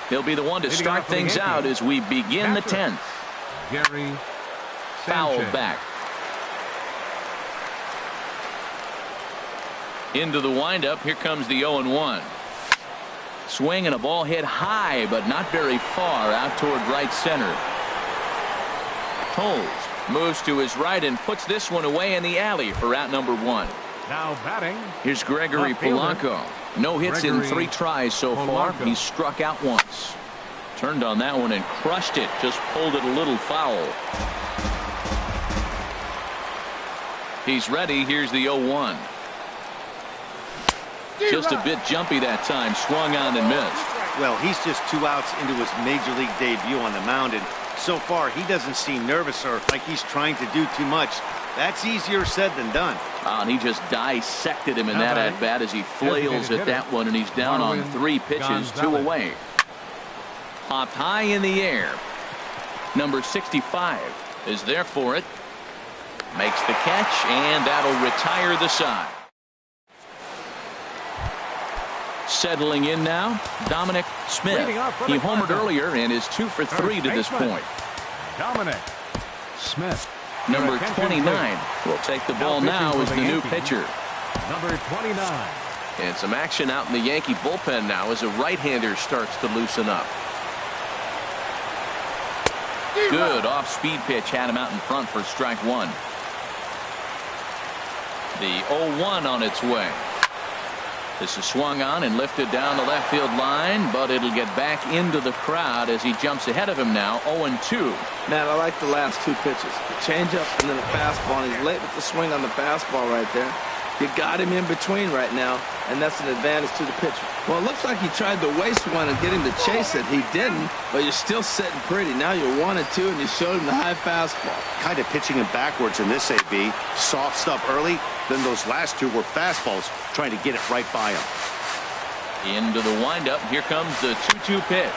He'll be the one to start things out as we begin the 10th. Gary Foul Sanchez. back. Into the windup. Here comes the 0-1. Swing and a ball hit high, but not very far out toward right center. Toles moves to his right and puts this one away in the alley for out number 1. Now batting. Here's Gregory Polanco. No hits in 3 tries so far. He's struck out once. Turned on that one and crushed it. Just pulled it a little foul. He's ready. Here's the 0-1. Just a bit jumpy that time. Swung on and missed. Well, he's just 2 outs into his major league debut on the mound, and so far he doesn't seem nervous or like he's trying to do too much. That's easier said than done. And he just dissected him in that at-bat as he flails at that one, and he's down on 3 pitches, 2 away. Popped high in the air. Number 65 is there for it. Makes the catch, and that'll retire the side. Settling in now, Dominic Smith. He homered earlier and is 2 for 3 to this point. Dominic Smith. Number 29 will take the ball now as the new pitcher. Number 29. And some action out in the Yankee bullpen now as a right-hander starts to loosen up. Good off-speed pitch had him out in front for strike 1. The 0-1 on its way. This is swung on and lifted down the left field line, but it'll get back into the crowd as he jumps ahead of him now, 0-2. Matt, I like the last two pitches. The changeup and then the fastball. And he's late with the swing on the fastball right there. You got him in between right now, and that's an advantage to the pitcher. Well, it looks like he tried to waste one and get him to chase it. He didn't, but you're still sitting pretty. Now you're 1-2, and you showed him the high fastball. Kind of pitching him backwards in this AB. Soft stuff early, then those last two were fastballs, trying to get it right by him. Into the windup. Here comes the 2-2 pitch.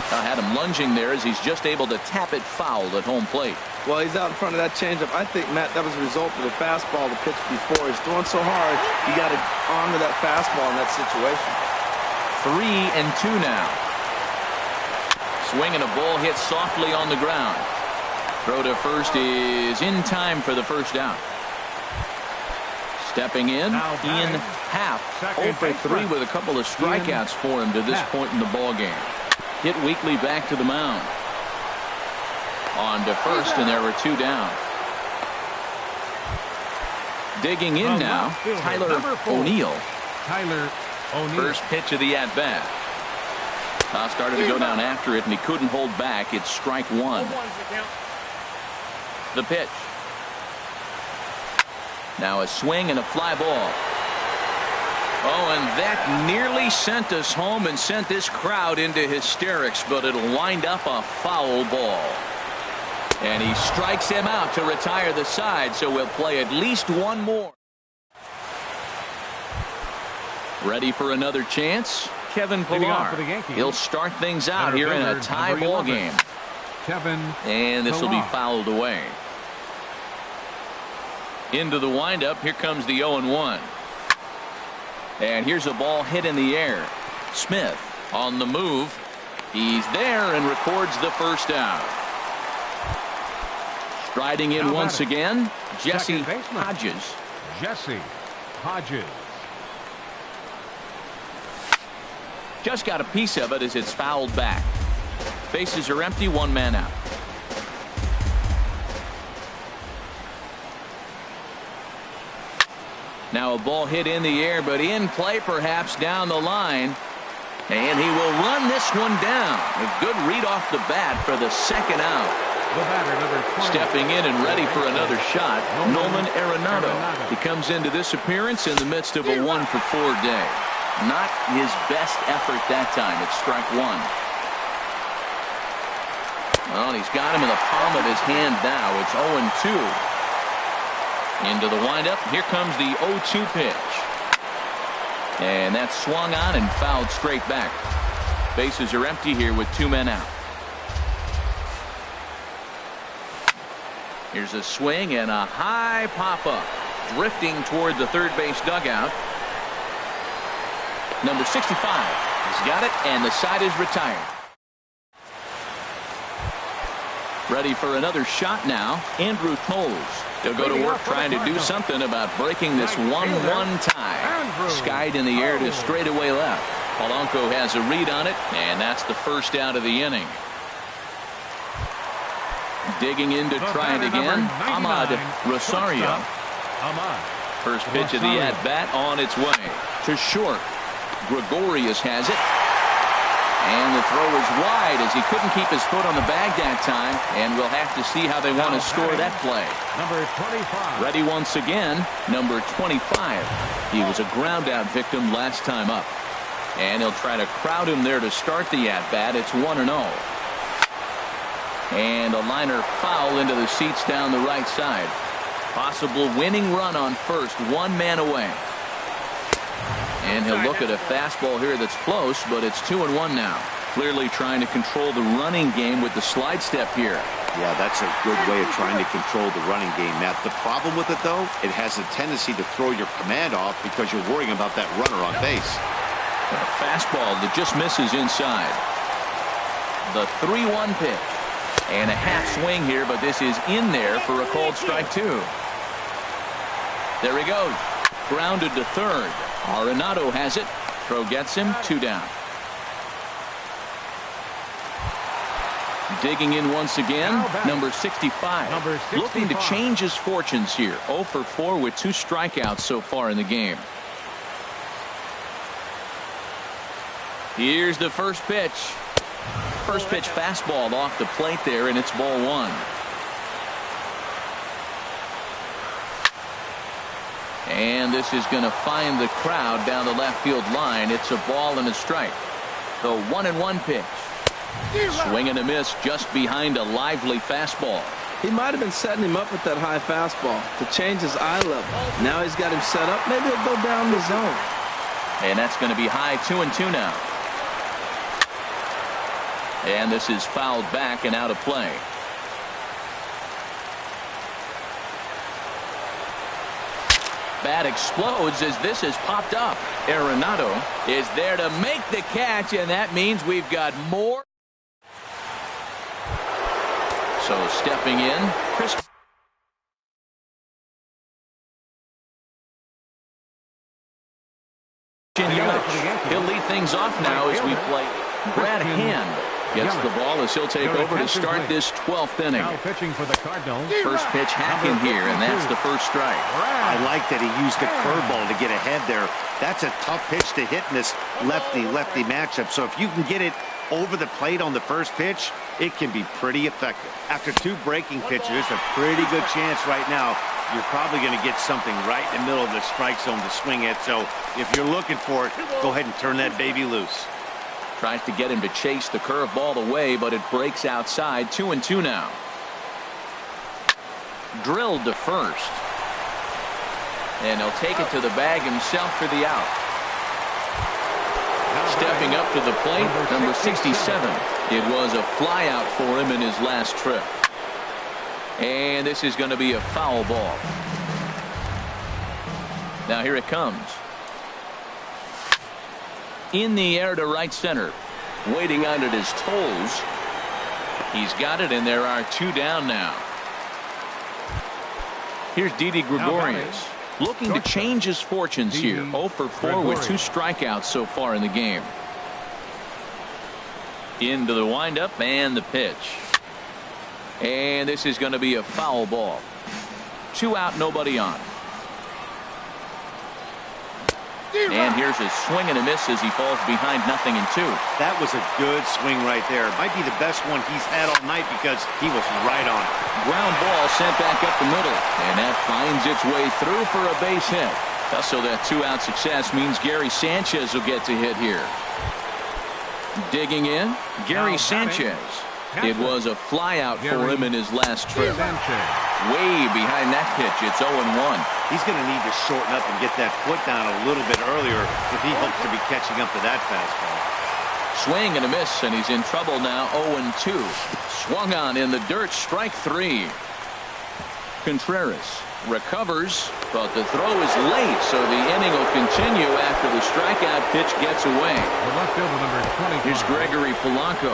I had him lunging there as he's just able to tap it foul at home plate. Well, he's out in front of that changeup. I think, Matt, that was a result of the fastball the pitch before. He's throwing so hard, you got to honor that fastball in that situation. 3-2 now. Swing and a ball hit softly on the ground. Throw to first is in time for the first out. Stepping in half. 0 for 3 with a couple of strikeouts for him to this point in the ball game. Hit weakly back to the mound. On to first, and there were 2 down. Digging in now, Tyler O'Neill. First pitch of the at-bat. Started to go down after it, and he couldn't hold back. It's strike 1. The pitch. Now a swing and a fly ball. Oh, and that nearly sent us home and sent this crowd into hysterics, but it'll wind up a foul ball. And he strikes him out to retire the side, so we'll play at least one more. Ready for another chance? Kevin Pillar. He'll start things out here in a tie ball game. And this will be fouled away. Into the windup. Here comes the 0-1. And here's a ball hit in the air. Smith on the move. He's there and records the first out. Striding in once again, Jesse Hodges. Just got a piece of it as it's fouled back. Bases are empty, 1 man out. Now a ball hit in the air, but in play perhaps down the line. And he will run this one down. A good read off the bat for the second out. Stepping in and ready for another shot, Nolan Arenado. He comes into this appearance in the midst of a 1-for-4 day. Not his best effort that time. It's strike 1. Well, he's got him in the palm of his hand now. It's 0-2. Into the windup. Here comes the 0-2 pitch. And that's swung on and fouled straight back. Bases are empty here with 2 men out. Here's a swing and a high pop-up. Drifting toward the third base dugout. Number 65. He's got it, and the side is retired. Ready for another shot now, Andrew Toles. They'll go to work trying to do something about breaking this 1-1 tie. Skied in the air to straightaway left. Polanco has a read on it, and that's the first out of the inning. Digging in to try it again, Ahmad Rosario. First pitch of the at-bat on its way. To short. Gregorius has it. And the throw is wide as he couldn't keep his foot on the bag that time. And we'll have to see how they want to score that play. Number 25. Ready once again, number 25. He was a ground-out victim last time up. And he'll try to crowd him there to start the at-bat. It's 1-0. And a liner foul into the seats down the right side. Possible winning run on first, 1 man away. And he'll look at a fastball here that's close, but it's 2-1 now. Clearly trying to control the running game with the slide step here. Yeah, that's a good way of trying to control the running game, Matt. The problem with it, though, it has a tendency to throw your command off because you're worrying about that runner on base. A fastball that just misses inside. The 3-1 pitch. And a half swing here, but this is in there for a called strike 2. There he goes. Grounded to third. Arenado has it. Throw gets him. 2 down. Digging in once again, number 65. Looking to change his fortunes here. 0 for 4 with 2 strikeouts so far in the game. Here's the first pitch. First pitch fastball off the plate there, and it's ball one. And this is going to find the crowd down the left field line. It's a ball and a strike. The 1-1 pitch. Swing and a miss just behind a lively fastball. He might have been setting him up with that high fastball to change his eye level. Now he's got him set up. Maybe he'll go down the zone. And that's going to be high 2-2 now. And this is fouled back and out of play. Bat explodes as this has popped up. Arenado is there to make the catch, and that means we've got more. So stepping in, Chris. He'll lead things off now as we play. Brad Hand gets the ball as he'll take over to start this 12th inning. Now pitching for the Cardinals. First pitch hacking here, and that's the first strike. I like that he used the curveball to get ahead there. That's a tough pitch to hit in this lefty-lefty matchup. So if you can get it over the plate on the first pitch, it can be pretty effective. After two breaking pitches, a pretty good chance right now you're probably going to get something right in the middle of the strike zone to swing at. So if you're looking for it, go ahead and turn that baby loose. Tries to get him to chase the curveball away, but it breaks outside. 2-2 now. Drilled to first. And he'll take it to the bag himself for the out. Stepping up to the plate, number 67. It was a fly out for him in his last trip. And this is going to be a foul ball. Now here it comes. In the air to right center. Waiting out at his toes. He's got it, and there are two down now. Here's Didi Gregorius. Looking to change his fortunes here. 0 for 4 with 2 strikeouts so far in the game. Into the windup and the pitch. And this is going to be a foul ball. 2 out, nobody on. And here's a swing and a miss as he falls behind 0-2. That was a good swing right there. Might be the best one he's had all night because he was right on it. Ground ball sent back up the middle, and that finds its way through for a base hit. So that 2-out success means Gary Sanchez will get to hit here. Digging in, Gary Sanchez. It was a fly out for him in his last trip. Way behind that pitch. It's 0-1. He's going to need to shorten up and get that foot down a little bit earlier if he hopes to be catching up to that fastball. Swing and a miss, and he's in trouble now. 0-2. Swung on in the dirt. Strike 3. Contreras recovers, but the throw is late, so the inning will continue after the strikeout pitch gets away. The left fielder, number 25. Here's Gregory Polanco,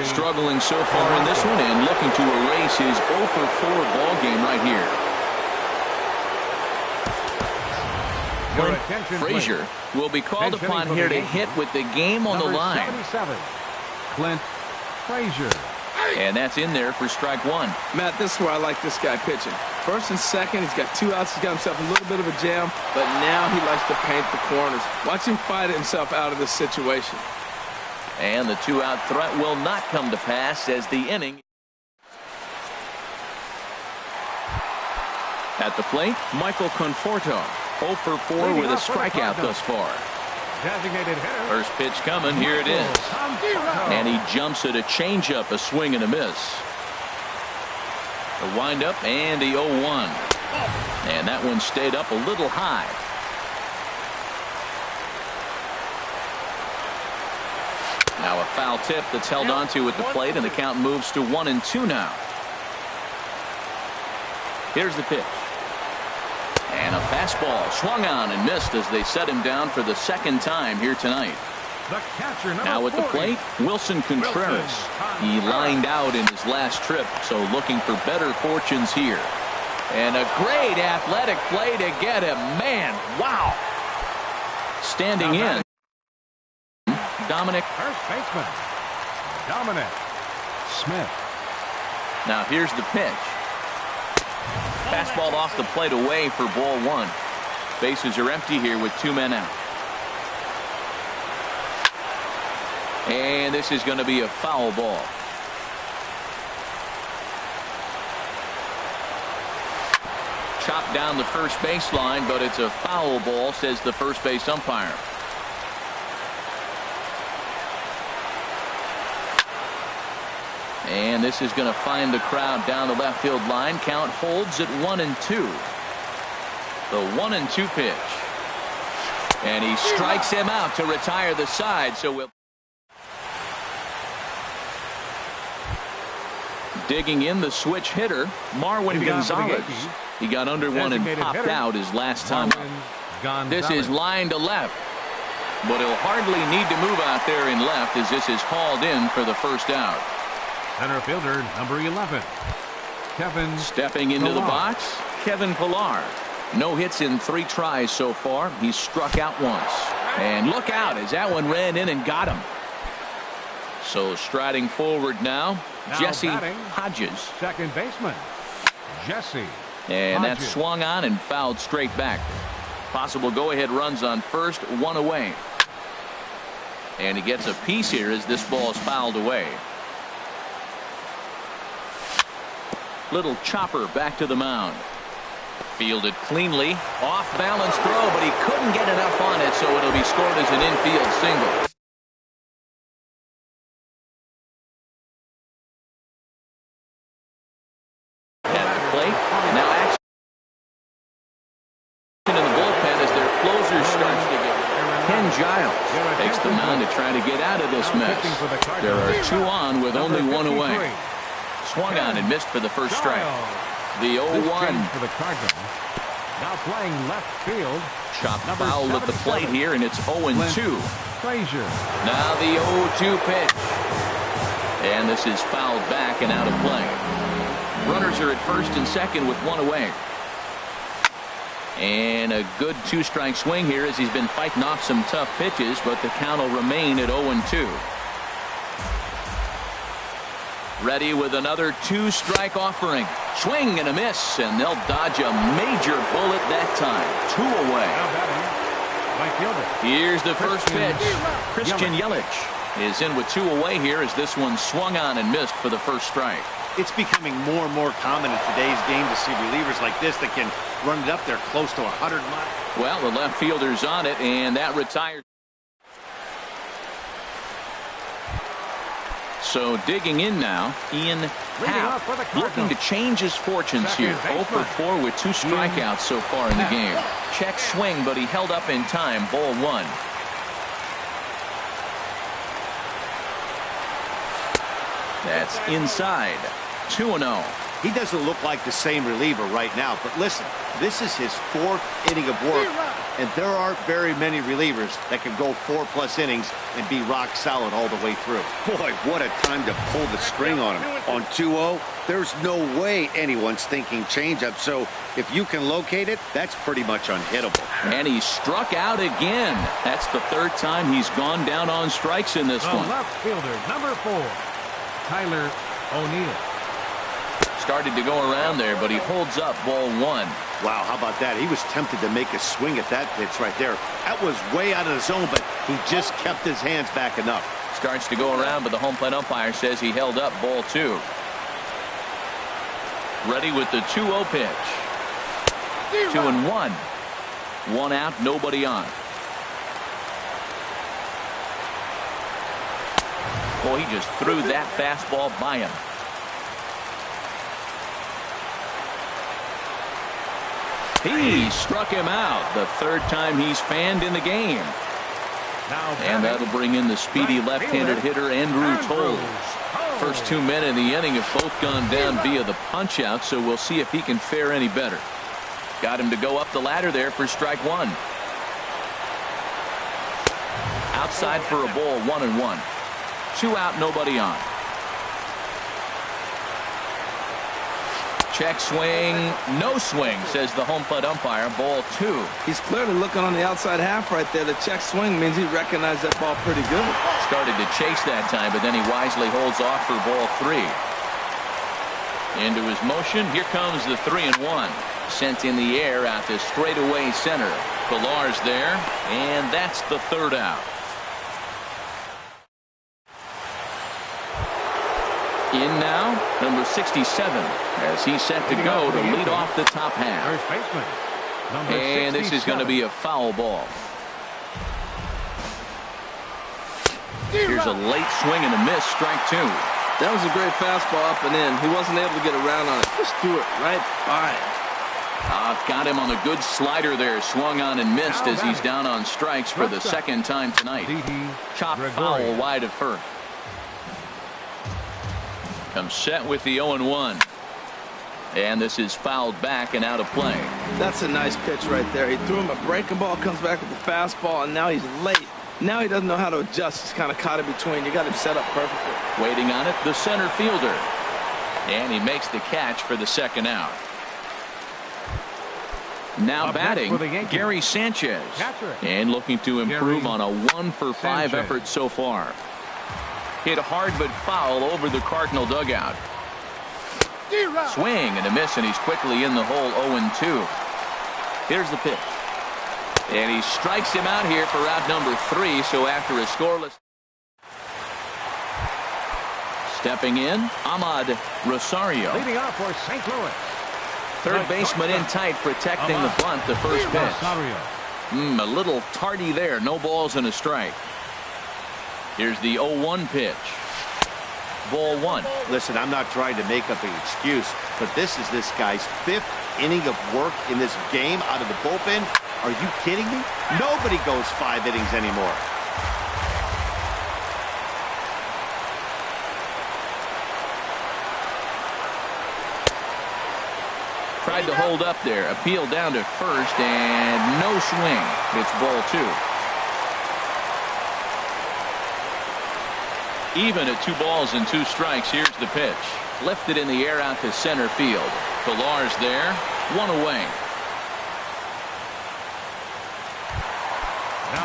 struggling so far in this one and looking to erase his 0 for 4 ball game right here. Clint Frazier will be called upon here to hit with the game on the line. 77, Clint Frazier. And that's in there for strike 1. Matt, this is where I like this guy pitching. First and second, he's got 2 outs. He's got himself a little bit of a jam, but now he likes to paint the corners. Watch him fight himself out of this situation. And the 2-out threat will not come to pass as the inning. At the plate, Michael Conforto. 0 for 4 with a strikeout thus far. Designated hitter. First pitch coming. Here it is. And he jumps at a changeup, a swing and a miss. The windup and the 0-1. And that one stayed up a little high. Now a foul tip that's held onto at the plate, and the count moves to 1-2 now. Here's the pitch. And a fastball swung on and missed as they set him down for the second time here tonight. The catcher, now at the plate, Wilson Contreras. He lined out in his last trip, so looking for better fortunes here. And a great athletic play to get him. Man, wow. Standing in, Dominic. First baseman, Dominic Smith. Now here's the pitch. Fastball off the plate away for ball 1. Bases are empty here with 2 men out. And this is going to be a foul ball. Chopped down the first baseline, but it's a foul ball, says the first base umpire. And this is going to find the crowd down the left field line. Count holds at 1-2. The 1-2 pitch. And he strikes him out to retire the side. So we'll. Digging in the switch hitter, Marwin Gonzalez. He got under one and popped out his last time up. This is line to left. But he'll hardly need to move out there in left as this is hauled in for the first out. Center fielder, number 11, Kevin. Stepping into the box, Kevin Pillar. No hits in 3 tries so far. He's struck out once. And look out as that one ran in and got him. So striding forward now Jesse Hodges. Second baseman, Jesse. And Hodges. that's swung on and fouled straight back. Possible go-ahead runs on first, 1 away. And he gets a piece here as this ball is fouled away. Little chopper back to the mound. Fielded cleanly. Off balance throw, but he couldn't get enough on it, so it'll be scored as an infield single. At the plate. Now action in the bullpen as their closer starts to get. Ken Giles takes the mound to try to get out of this mess. There are 2 on with only 1 away. Swung on and missed for the first strike. The 0-1 for the Cardinals. Now playing left field. Chop foul at the plate here, and it's 0-2. Frazier. Now the 0-2 pitch. And this is fouled back and out of play. Runners are at first and second with 1 away. And a good 2-strike swing here as he's been fighting off some tough pitches, but the count will remain at 0-2. Ready with another 2-strike offering. Swing and a miss, and they'll dodge a major bullet that time. 2 away. Here's the first pitch. Christian Yelich is in with 2 away here as this one swung on and missed for the first strike. It's becoming more and more common in today's game to see relievers like this that can run it up there close to 100 miles. Well, the left fielder's on it, and that retires. So digging in now, Ian Happ, looking to change his fortunes here. 0 for 4 with 2 strikeouts so far in the game. Check swing, but he held up in time. Ball 1. That's inside. 2-0. He doesn't look like the same reliever right now, but listen, this is his 4th inning of work, and there aren't very many relievers that can go 4+ innings and be rock solid all the way through. Boy, what a time to pull the string on him. On 2-0, there's no way anyone's thinking changeup, so if you can locate it, that's pretty much unhittable. And he struck out again. That's the 3rd time he's gone down on strikes in this one. Left fielder, number 4, Tyler O'Neill. Started to go around there, but he holds up ball 1. Wow, how about that? He was tempted to make a swing at that pitch right there. That was way out of the zone, but he just kept his hands back enough. Starts to go around, but the home plate umpire says he held up ball 2. Ready with the 2-0 pitch. 2-1. 1 out, nobody on. Boy, he just threw that fastball by him. He struck him out the 3rd time he's fanned in the game. And that'll bring in the speedy left-handed hitter Andrew Toles. First 2 men in the inning have both gone down via the punch-out, so we'll see if he can fare any better. Got him to go up the ladder there for strike 1. Outside for a ball, 1-1. 2 out, nobody on. Check swing, no swing, says the home plate umpire. Ball 2. He's clearly looking on the outside half right there. The check swing means he recognized that ball pretty good. Started to chase that time, but then he wisely holds off for ball 3. Into his motion, here comes the 3-1. Sent in the air out to straightaway center. Pillar's there, and that's the 3rd out. In now, number 67, as he's set to go to lead off the top half. First baseman, number And this is going to be a foul ball. Here's a late swing and a miss, strike two. That was a great fastball up and in. He wasn't able to get around on it. Just threw it right by him. Got him on a good slider there. Swung on and missed as he's down on strikes for the second time tonight. Chop foul wide of first. Comes set with the 0-1. And this is fouled back and out of play. That's a nice pitch right there. He threw him a breaking ball, comes back with the fastball, and now he's late. Now he doesn't know how to adjust. He's kind of caught in between. You got him set up perfectly. Waiting on it, the center fielder. And he makes the catch for the second out. Now batting, Gary Sanchez. And looking to improve on a 1-for-5 effort so far. Hit hard but foul over the Cardinal dugout. Swing and a miss, and he's quickly in the hole. 0-2. Here's the pitch. And he strikes him out here for out number 3. So after a scoreless. Stepping in, Ahmad Rosario. Leading off for St. Louis. Third baseman in tight, protecting the bunt. The first pitch. A little tardy there. No balls and a strike. Here's the 0-1 pitch. Ball one. Listen, I'm not trying to make up an excuse, but this is this guy's 5th inning of work in this game out of the bullpen. Are you kidding me? Nobody goes 5 innings anymore. Tried to hold up there. Appeal down to first, and no swing. It's ball 2. Even at 2 balls and 2 strikes. Here's the pitch. Lifted in the air out to center field. Pilar's there. 1 away.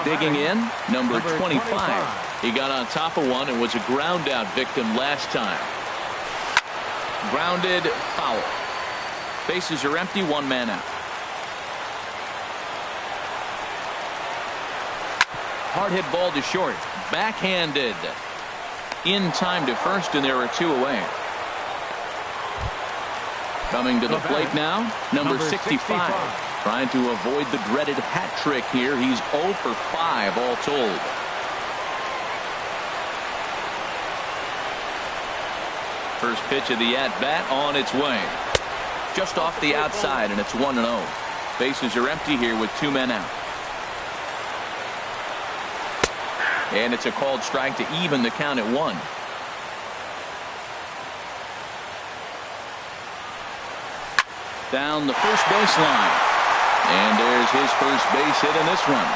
Digging in, number 25. He got on top of one and was a ground out victim last time. Grounded, foul. Bases are empty, 1 man out. Hard hit ball to short. Backhanded. In time to first, and there are 2 away. Coming to the plate now, number 65. Trying to avoid the dreaded hat trick here. He's 0 for 5 all told. First pitch of the at-bat on its way. Just off the outside, and it's 1-0. Bases are empty here with 2 men out. And it's a called strike to even the count at 1. Down the first baseline. And there's his first base hit in this one.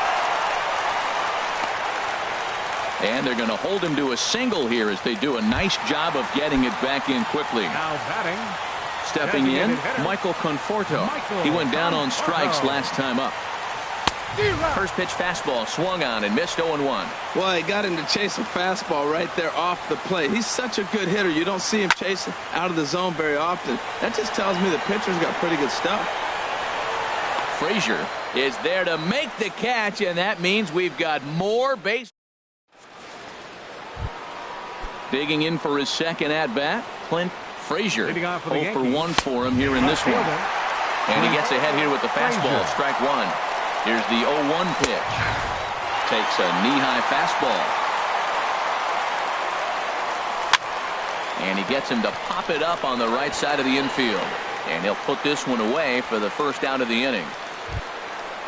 And they're going to hold him to a single here as they do a nice job of getting it back in quickly. Now batting. Stepping in, Michael Conforto. He went down on strikes last time up. First pitch fastball swung on and missed 0-1. Well, he got him to chase a fastball right there off the plate. He's such a good hitter. You don't see him chasing out of the zone very often. That just tells me the pitcher's got pretty good stuff. Frazier is there to make the catch, and that means we've got more base. Digging in for his second at-bat, Clint Frazier. 0 for 1 for him here in this one. And he gets ahead here with the fastball. Strike 1. Here's the 0-1 pitch. Takes a knee-high fastball. And he gets him to pop it up on the right side of the infield. And he'll put this one away for the first out of the inning.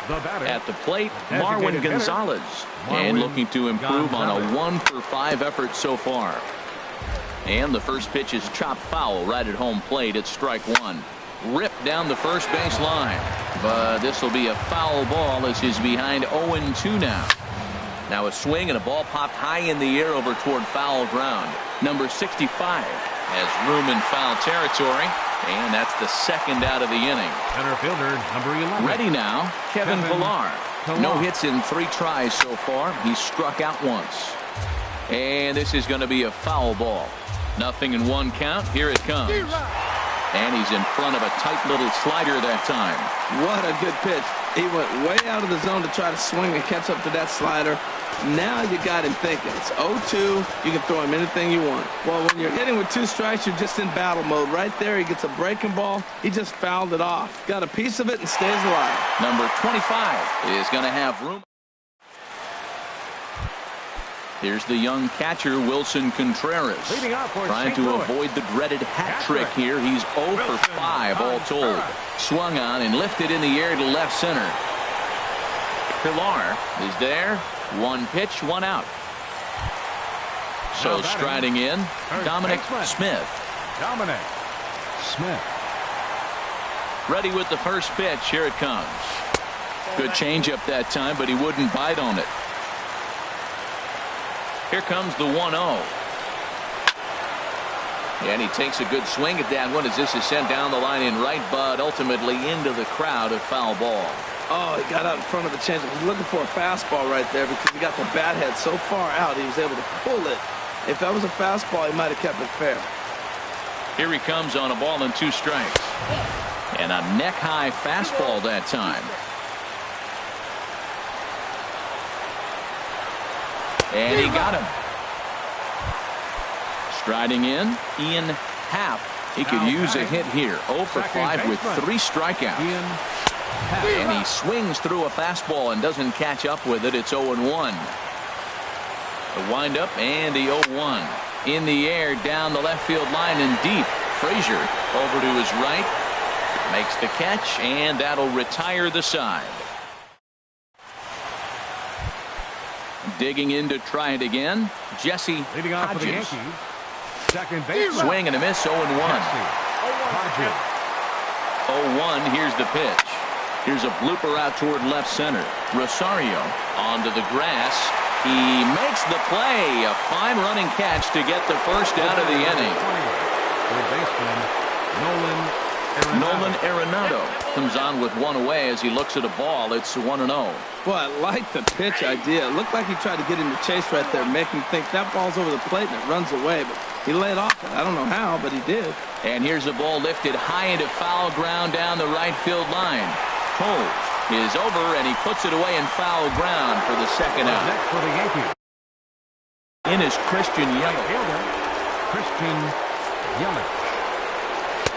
At the plate, Marwin Gonzalez. And looking to improve on a 1 for 5 effort so far. And the first pitch is chopped foul right at home plate. It's strike 1. Ripped down the first base line. But this will be a foul ball as he's behind 0-2 now. Now a swing and a ball popped high in the air over toward foul ground. Number 65 has room in foul territory. And that's the second out of the inning. Center fielder, number 11. Ready now, Kevin Pillar. No hits in 3 tries so far. He's struck out once. And this is going to be a foul ball. Nothing in 1 count. Here it comes. And he's in front of a tight little slider that time. What a good pitch. He went way out of the zone to try to swing and catch up to that slider. Now you got him thinking. It's 0-2. You can throw him anything you want. Well, when you're hitting with 2 strikes, you're just in battle mode. Right there, he gets a breaking ball. He just fouled it off. Got a piece of it and stays alive. Number 25 is going to have room. Here's the young catcher, Wilson Contreras, trying to avoid the dreaded hat trick here. He's 0 for 5 all told. Swung on and lifted in the air to left center. Pilar is there. 1 pitch, 1 out. So striding in, Dominic Smith. Ready with the first pitch. Here it comes. Good changeup that time, but he wouldn't bite on it. Here comes the 1-0. And he takes a good swing at that one as this is sent down the line in right, but ultimately into the crowd, a foul ball. Oh, he got out in front of the changeup. He's looking for a fastball right there because he got the bat head so far out he was able to pull it. If that was a fastball, he might have kept it fair. Here he comes on a ball and 2 strikes. And a neck-high fastball that time. And he got him. Striding in, Ian Happ. He could use a hit here. 0 for 5 with 3 strikeouts. And he swings through a fastball and doesn't catch up with it. It's 0-1. The windup and the 0-1. In the air down the left field line and deep. Frazier over to his right. Makes the catch, and that'll retire the side. Digging in to try it again, Jesse Hodges. Swing and a miss, 0-1. 0-1, here's the pitch. Here's a blooper out toward left center. Rosario onto the grass. He makes the play. A fine running catch to get the first out of the inning. Nolan Arenado comes on with 1 away as he looks at a ball. It's 1-0. Well, I like the pitch idea. It looked like he tried to get him to chase right there, make him think that ball's over the plate and it runs away. But he laid off it. I don't know how, but he did. And here's a ball lifted high into foul ground down the right field line. Cole is over and he puts it away in foul ground for the second out. Next for the Yankees. In is Christian Yelich.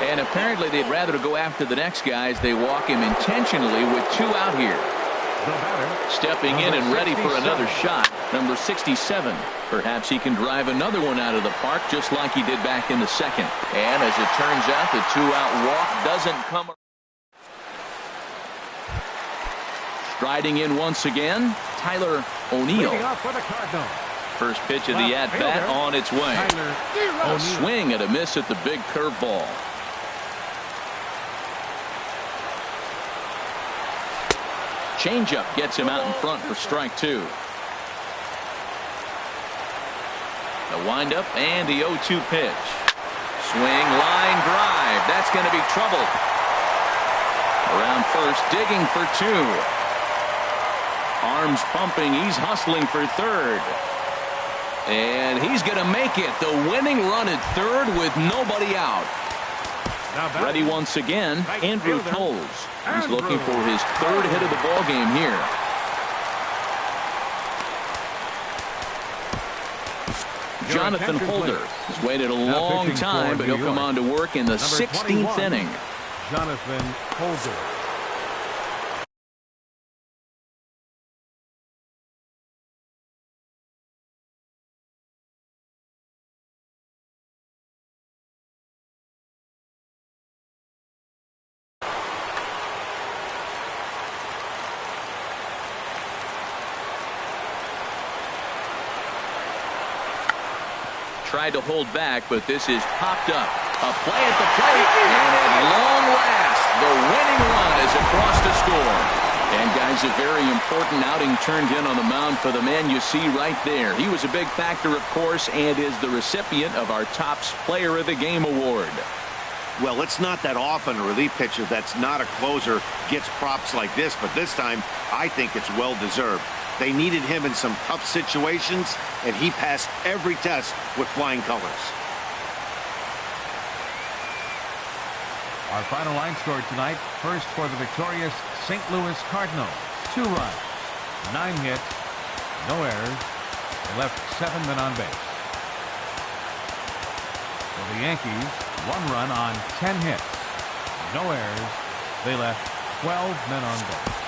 And apparently they'd rather go after the next guys. They walk him intentionally with 2 out here. Stepping in and ready for another shot, number 67. Perhaps he can drive another one out of the park just like he did back in the second. And as it turns out, the 2-out walk doesn't come. Striding in once again, Tyler O'Neill. First pitch of the at-bat on its way. A swing and a miss at the big curveball. Changeup gets him out in front for strike 2. The windup and the 0-2 pitch. Swing, line drive. That's going to be trouble. Around first, digging for 2. Arms pumping. He's hustling for third. And he's going to make it. The winning run at third with nobody out. Ready once again, Andrew Toles. He's looking for his 3rd hit of the ball game here. Jonathan Holder has waited a long time, but he'll come on to work in the 16th inning. Jonathan Holder. Tried to hold back, but this is popped up. A play at the plate, and at long last, the winning run is across to score. And guys, a very important outing turned in on the mound for the man you see right there. He was a big factor, of course, and is the recipient of our Topps Player of the Game award. Well, it's not that often a relief pitcher that's not a closer gets props like this, but this time I think it's well deserved. They needed him in some tough situations, and he passed every test with flying colors. Our final line score tonight, first for the victorious St. Louis Cardinals, 2 runs, 9 hits, no errors. They left 7 men on base. For the Yankees, 1 run on 10 hits, no errors. They left 12 men on base.